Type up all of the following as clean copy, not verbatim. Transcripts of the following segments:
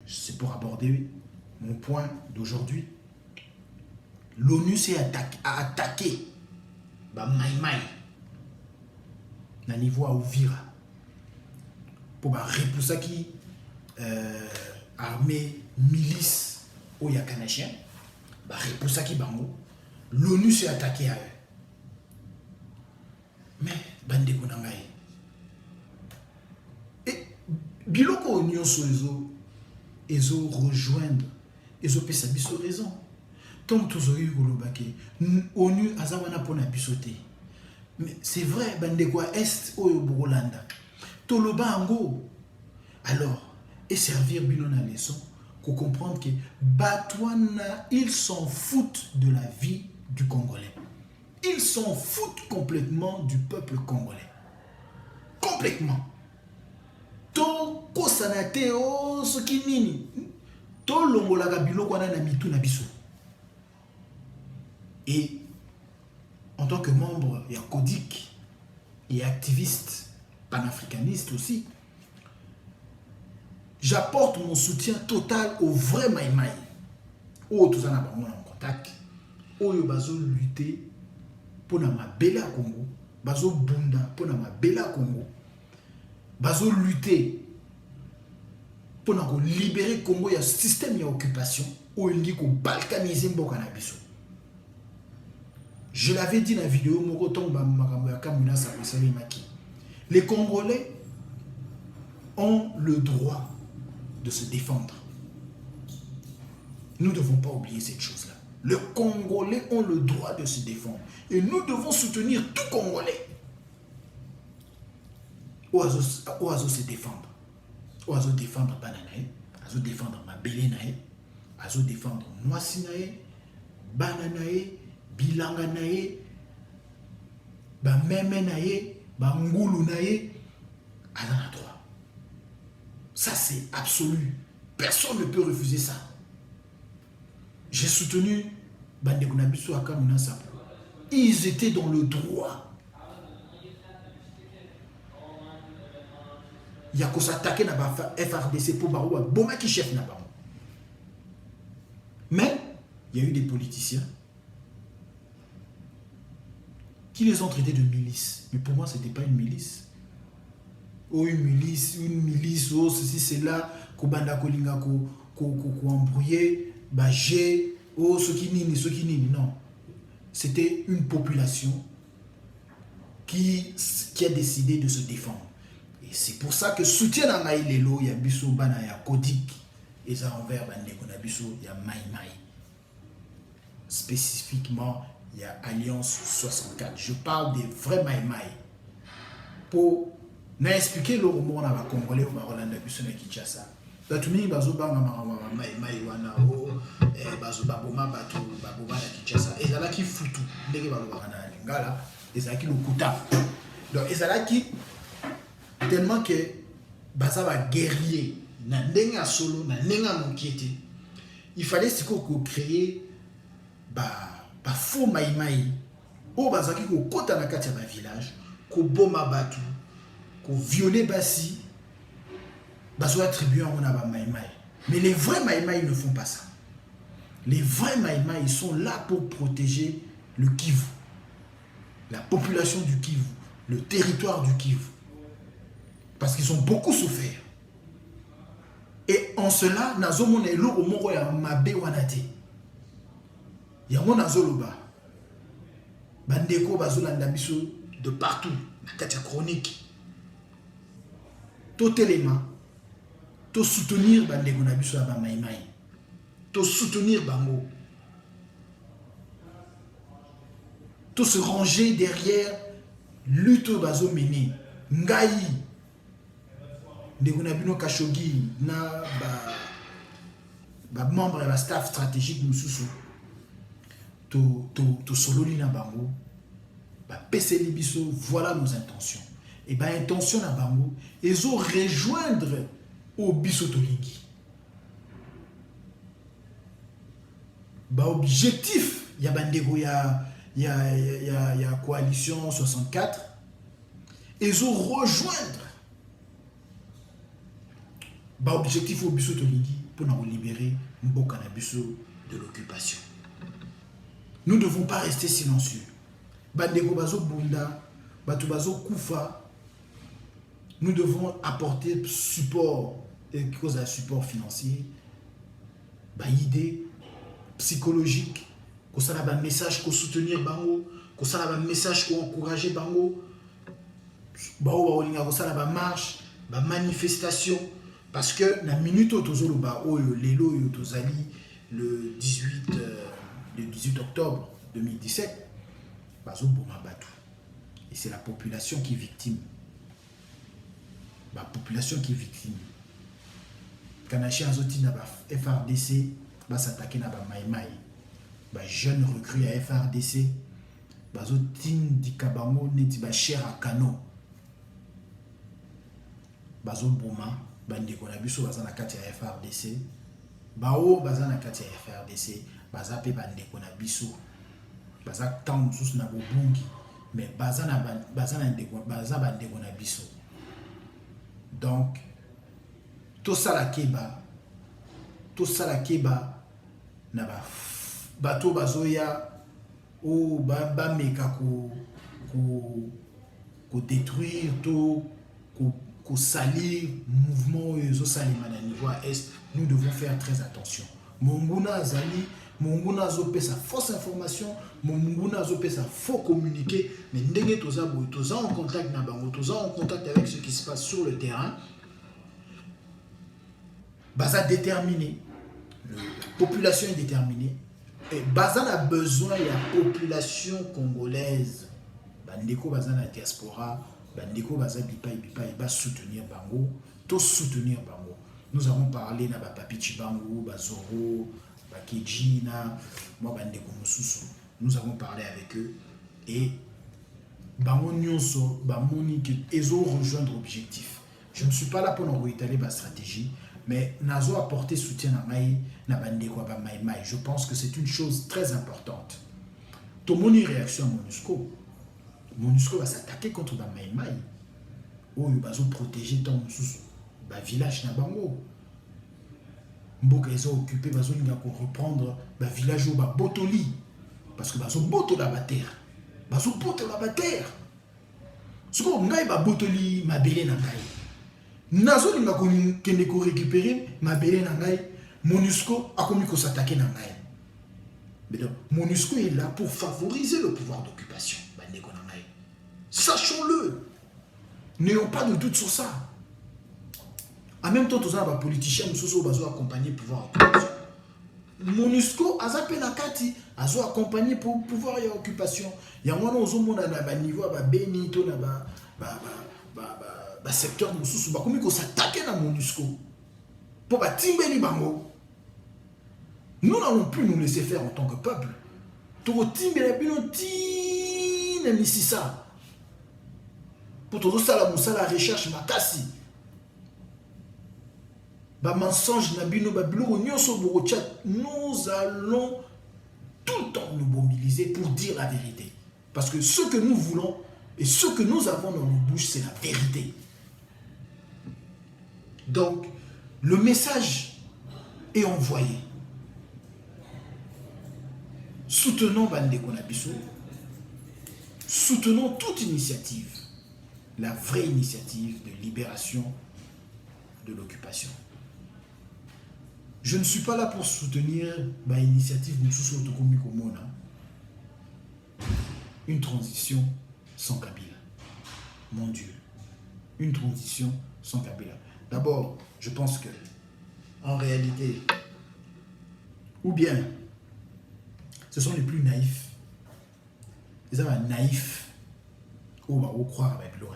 c'est pour aborder mon point d'aujourd'hui. L'ONU s'est attaqué Maïmaï na niveau à Ouvira pour repousser qui armée milice au Yakanachien, repousser qui bango. L'ONU s'est attaqué à eux. Mais bande konangai. Et biloko union sur les rejoindre, ils ont fait sa biso raison. Tant tous eu golobake, ONU azawana pona bisoté. Mais c'est vrai, bandeko est oyo Burolanda. Toloba ango. Alors, et servir bino na leçon, pour comprendre que Batouana, ils s'en foutent de la vie du Congolais. Ils s'en foutent complètement du peuple congolais. Complètement. To kosanate o sokinini. To longolaga biloko na mitu na biso. Et en tant que membre et codique et activiste panafricaniste aussi, j'apporte mon soutien total au vrai Maïmaï. Oh, tout ça n'a pas moi en contact. Oh, yo bazo lutter pour na mabela Congo. Bazo bunda pour na mabela Congo. Bazo lutter pour na libérer Congo. Il y a un système d'occupation où il dit qu'on balkanise mboka na biso. Je l'avais dit dans la vidéo, les Congolais ont le droit de se défendre. Nous ne devons pas oublier cette chose-là. Les Congolais ont le droit de se défendre. Et nous devons soutenir tout Congolais. Oazo se défendre. Oazo défendre Bananae. Oazo défendre Mabelenae. Oazo défendre Mwasinae. Bananae. Bilanga nae, ba meme nae, ba ngulu nae, à la droit. Ça c'est absolu. Personne ne peut refuser ça. J'ai soutenu Bandeko Nabiso Akamuna Sapo. Ils étaient dans le droit. Il y a qu'on s'attaquer dans la FRDC pour Baroua, Boma qui chef na Barou. Mais il y a eu des politiciens qui les ont traités de milice. Mais pour moi, ce n'était pas une milice. Oh, une milice, oh, ceci, c'est là, Kobanda Kolinga, ko embrouillé, Bagé, oh, ce qui nini. Non. C'était une population qui a décidé de se défendre. Et c'est pour ça que soutien à Maïlelo, il y a Bissou Bana, il y a Kodik, et ça envers Bandeko Nabiso, il y a Maïmaï. Spécifiquement, il y a Alliance 64. Je parle des vrais Maïmaï. Pour n'expliquer le moment à la Congolais ou à Rolanda Bissona Kinshasa. Batumi bazoba Maïmaï wana o bazobaboma batu baboma na Kinshasa. Et là qui foutu. Ndenge balobana na lingala, et ça qui le kuta. Donc et ça qui tellement que baza ba guerrier na ndenga solo na ndenga mokiete. Il fallait créer ba faux Maïmaï o bazaki ko kota na kati ya ba village ko boma batu ko violer basi bazo attribuer on a ba Maïmaï. Mais les vrais Maïmaï ne font pas ça. Les vrais Maïmaï ils sont là pour protéger le Kivu, la population du Kivu, le territoire du Kivu, parce qu'ils ont beaucoup souffert. Et en cela nazomona eloko moko ya mabe wanate. Yango nazoloba bandeko bazolanda biso de partout na kati ya chronique to telema to soutenir bandeko na biso ya ba Maïmaï to soutenir bango to se ranger derrière lutte bazo mener ngai ndeko na bino Kashogi na ba membre ya staff stratégique mususu to sololi na bango ba peseli biso, voilà nos intentions. Et ba intention na bango ezo rejoindre au biso tolingi. Ba objectif ya bandeko ya coalition 64 ezo rejoindre ba objectif au biso tolingi pour nous libérer Mbokanabiso de l'occupation. Nous ne devons pas rester silencieux. Bandeko bazo bunda, batubazo kufa. Nous devons apporter support, et cause de support financier, idée psychologique, qu'on ça a un message qu'on soutenir bango, qu'on ça a un message qu'on encourager bango, qu'on ça a une marche, une manifestation, parce que la minute où tozolo ba lelo yo tozali le 18 octobre 2017, bazo boma batu. Et c'est la population qui est victime. La population qui est victime. Quand on a na FRDC, va s'attaquer na ba maïmaï. Ba jeune recrue à FRDC, bazo tin di kabango neti ba cher à Kano. Bazo boma, bandeko na biso baza na kati ya FRDC. Bao baza na kati ya FRDC, baza pe bandeko na biso. Baza tant sous na bobungi, mais baza bandeko na biso. Donc, tout ça la keba, na ba bato bazoya ou ba meka ko détruire tout, ko salir mouvement zo salima na niveau à est. Nous devons faire très attention. Monguna azali, monguna zo pe sa fausse information, monguna zo pe sa faux communiqué, mais ndenge toza en contact na bango, toza en contact avec ce qui se passe sur le terrain. Baza déterminé, la population est déterminée, et Baza a besoin de la population congolaise. Bandeko Baza na diaspora, Bandeko Baza bipa, va soutenir bango, tous soutenir bango. Nous avons parlé na Papi Chibango, Bazoro, Bakejina, moi Bandeko Mususu. Nous avons parlé avec eux et bango nyonso, bamoni que ils ont rejoindre l'objectif. Je ne suis pas là pour nous réitérer ma stratégie, mais nazo apporter soutien à Maï, na Bandeko ba Maï. Je pense que c'est une chose très importante. Tout le monde y réaction à MONUSCO. MONUSCO va s'attaquer contre ba Maï. Ou il va protéger ton village na bango. Mboka ils ont occupé bazo linga ko reprendre ba village ou ba Botoli parce que bazo boto la terre. Bazo boto la terre. Ce qu'on ngai ba Botoli mabele na ngai. Nazo linga ko kende ko récupérer mabele na ngai. MONUSCO a commis ko s'attaquer na ngai. Mais donc MONUSCO est là pour favoriser le pouvoir d'occupation. Bandeko na ngai. Sachons-le. N'ayons pas de doute sur ça. En même temps, tous les politiciens sont accompagnés pour pouvoir occupation. MONUSCO a zappé la kati, a accompagné pour pouvoir y occupation. Il y a un moment à niveau à Beni, à secteur mususu, bah comment s'attaquer à MONUSCO pour bâtir les bango. Nous n'allons plus nous laisser faire en tant que peuple. Tout timber les ça. Pour tout ça la recherche makasi. Ba mensonge na bino ba biloko nyonso boko chat, nous allons tout le temps nous mobiliser pour dire la vérité. Parce que ce que nous voulons et ce que nous avons dans nos bouches, c'est la vérité. Donc, le message est envoyé. Soutenons Bandeko na biso. Soutenons toute initiative. La vraie initiative de libération de l'occupation. Je ne suis pas là pour soutenir l'initiative une transition sans Kabila. Mon Dieu. Une transition sans Kabila. D'abord, je pense que, en réalité, ou bien, ce sont les plus naïfs. Les hommes naïfs, ou va croire avec le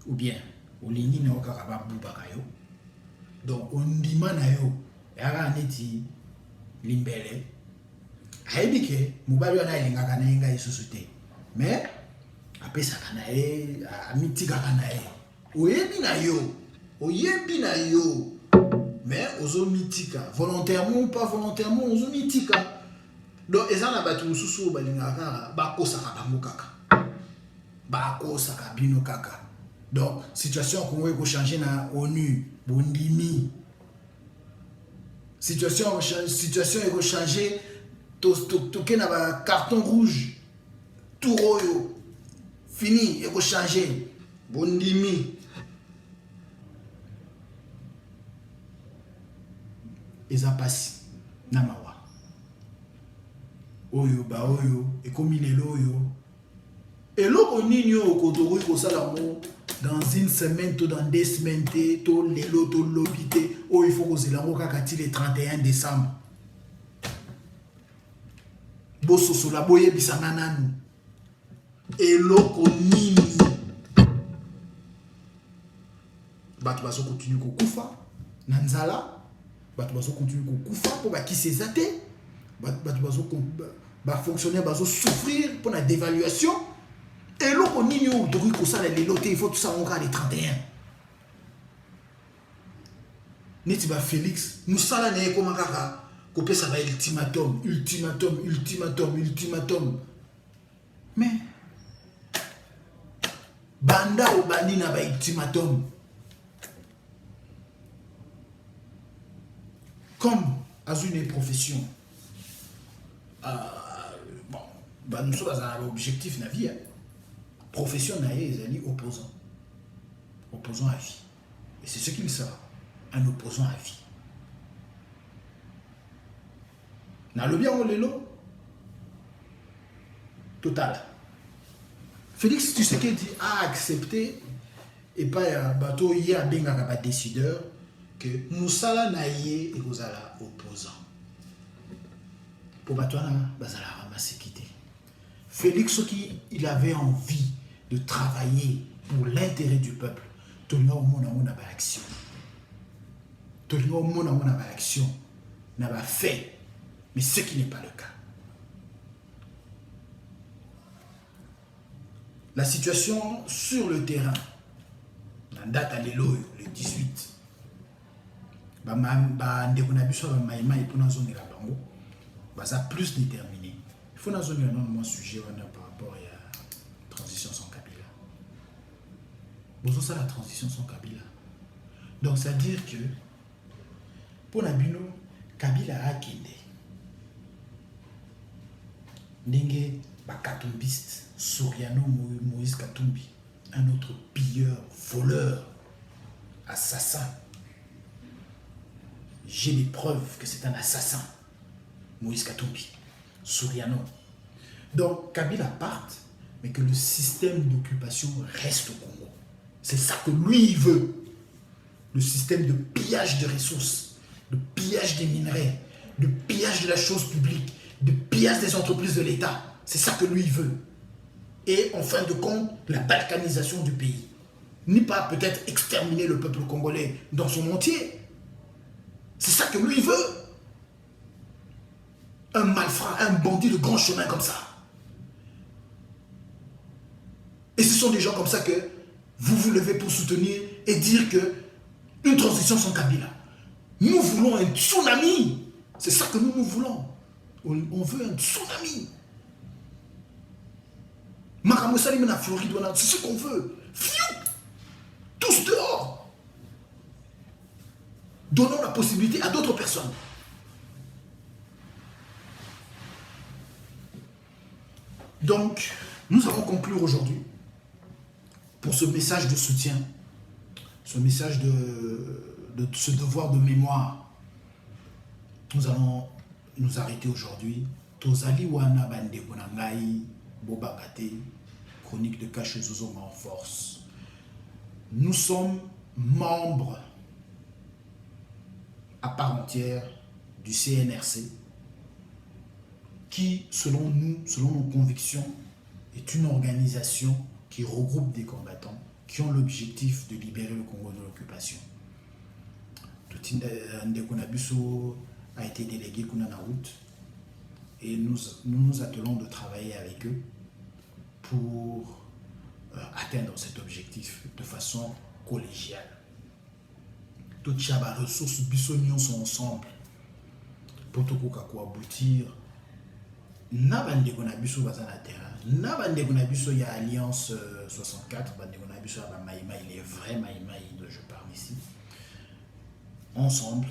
ou bien, au ligne n'a aucun rabat boubakayo. Donc, on dit manayo, yara neti limbele. Aibike, mubali wana ilinga na isusute. Mais, après ça kanae, amitika kanae. Oyebi na yo. Mais, ozo mitika. Volontairement ou pas volontairement, ozo mitika. Donc, ezana batu mususu balinga bako saka bango kaka. Bako saka bino kaka. Donc, situation qu'on va changer na ONU, Bondimi. situation est changée, toke na ba carton rouge, tout royo, fini, est changé, bondimi. Eza pasi na mawa. Oyo ba oyo, ekomi lelo oyo. Eloko nini oyo kotoko kosala mo dans une semaine, tout dans 2 semaines, tout lelo, tout lobité, oh il faut que zelango kakati le 31 décembre. Bososo la boye bisanga nanu. Eloko nini. Bato bazo continue kokufa na nzala, bato bazo continue kokufa po bakisi ezate, bato bazo ba fonctionnaire bazo souffrir pour la dévaluation. Et l'autre nini ou de ko sala lelo te il faut tout ça on le 31. Neti ba Félix musala na yeko makaka ko pesa ba ultimatum. Mais banda o bandi na ba ultimatum. Comme à une profession bon bah nous sommes à l'objectif na vie. Profession naïe est opposant à vie. Et c'est ce qu'il sera, un opposant à vie. Dans le bien ou le lot, total. Félix Tshisekedi a accepté et pas bateau hier à benga décideur que Moussala naïe et Ozala opposant. Pour bateau na bazala ramasser quitter. Félix qui il avait envie de travailler pour l'intérêt du peuple. Tout le monde a une action. Tout le monde a une action. N'a pas fait. Mais ce qui n'est pas le cas. La situation sur le terrain, la date à l'élo, le 18, ça plus déterminé. Il faut nous donner un sujet par rapport à la transition sans Kabila. Vous avez la transition sans Kabila. Donc, c'est-à-dire que pour Nabino, Kabila a quitté. Ndenge Bakatumbiste, Soriano Moïse Katumbi, un autre pilleur, voleur, assassin. J'ai des preuves que c'est un assassin. Moïse Katumbi, Soriano. Donc, Kabila parte, mais que le système d'occupation reste au Congo. C'est ça que lui, il veut. Le système de pillage des ressources, de pillage des minerais, de pillage de la chose publique, de pillage des entreprises de l'État. C'est ça que lui, il veut. Et en fin de compte, la balkanisation du pays. Ni pas peut-être exterminer le peuple congolais dans son entier. C'est ça que lui, il veut. Un malfrat, un bandit de grand chemin comme ça. Et ce sont des gens comme ça que vous vous levez pour soutenir et dire que une transition sans Kabila. Nous voulons un tsunami. C'est ça que nous voulons. On veut un tsunami. Makamosali na Floride, c'est ce qu'on veut. Fiou! Tous dehors. Donnons la possibilité à d'autres personnes. Donc, nous allons conclure aujourd'hui pour ce message de soutien, ce message de ce devoir de mémoire. Nous allons nous arrêter aujourd'hui. Tozali wana bande bonangai bobakate chronique de Cache Zozonga en force. Nous sommes membres à part entière du CNRC qui, selon nous, selon nos convictions, est une organisation qui regroupe des combattants qui ont l'objectif de libérer le Congo de l'occupation. Ndeko Nabuso a été délégué Kunana Route et nous nous attelons de travailler avec eux pour atteindre cet objectif de façon collégiale. Toutes les ressources bisognon sont ensemble pour tout aboutir. Nabandeko Nabuso bazana terrain. Nabandeko Nabuso il y a Alliance 64, Bandeko Nabuso Maïmaï, les vrais Maïmaï dont je parle ici. Ensemble,